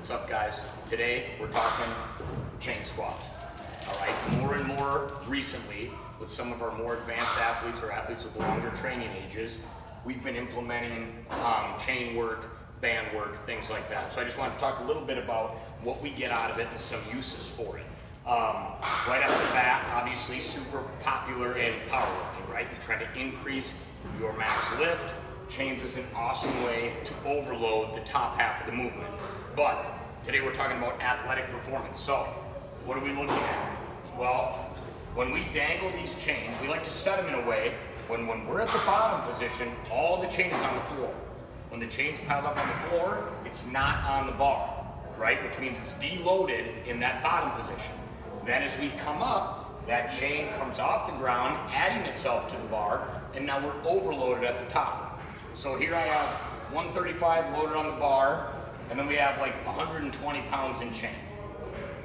What's up, guys? Today we're talking chain squats. All right, more and more recently, with some of our more advanced athletes or athletes with longer training ages, we've been implementing chain work, band work, things like that. So I just want to talk a little bit about what we get out of it and some uses for it. Right off the bat, obviously super popular in powerlifting, right? You're trying to increase your max lift. Chains is an awesome way to overload the top half of the movement. But today we're talking about athletic performance. So what are we looking at? Well, when we dangle these chains, we like to set them in a way when we're at the bottom position, all the chain is on the floor. When the chain's piled up on the floor, it's not on the bar, right? Which means it's deloaded in that bottom position. Then as we come up, that chain comes off the ground, adding itself to the bar, and now we're overloaded at the top. So here I have 135 loaded on the bar, and then we have like 120 pounds in chain.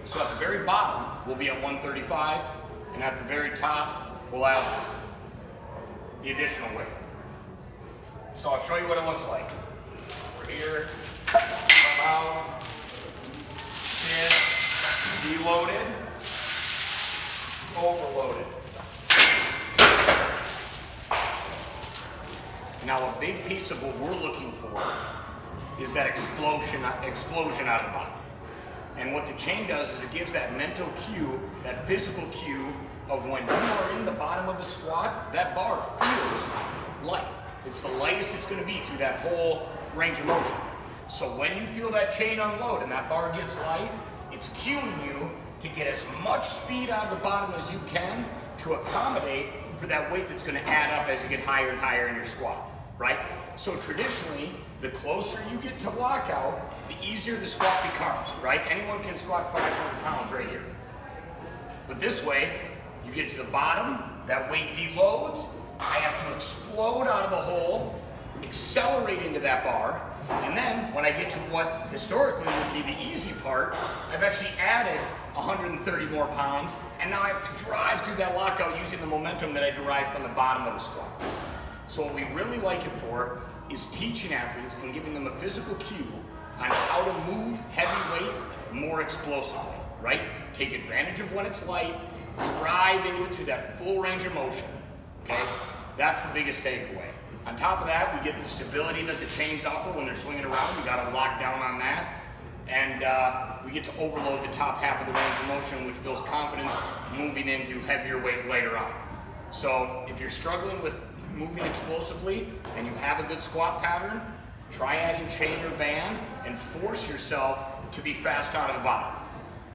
So at the very bottom, we'll be at 135, and at the very top, we'll have the additional weight. So I'll show you what it looks like. We're here, come out, sit, deloaded, overloaded. Now a big piece of what we're looking for is that explosion out of the bottom. And what the chain does is it gives that mental cue, that physical cue of when you are in the bottom of a squat, that bar feels light. It's the lightest it's going to be through that whole range of motion. So when you feel that chain unload and that bar gets light, it's cueing you to get as much speed out of the bottom as you can to accommodate for that weight that's going to add up as you get higher and higher in your squat, right? So traditionally, the closer you get to lockout, the easier the squat becomes, right? Anyone can squat 500 pounds right here. But this way, you get to the bottom, that weight deloads, I have to explode out of the hole, accelerate into that bar, and then when I get to what historically would be the easy part, I've actually added 130 more pounds, and now I have to drive through that lockout using the momentum that I derived from the bottom of the squat. So what we really like it for is teaching athletes and giving them a physical cue on how to move heavy weight more explosively, right? Take advantage of when it's light, drive into it through that full range of motion, okay? That's the biggest takeaway. On top of that, we get the stability that the chains offer when they're swinging around. We got to lock down on that. And we get to overload the top half of the range of motion, which builds confidence moving into heavier weight later on. So if you're struggling with moving explosively and you have a good squat pattern, try adding chain or band and force yourself to be fast out of the bottom.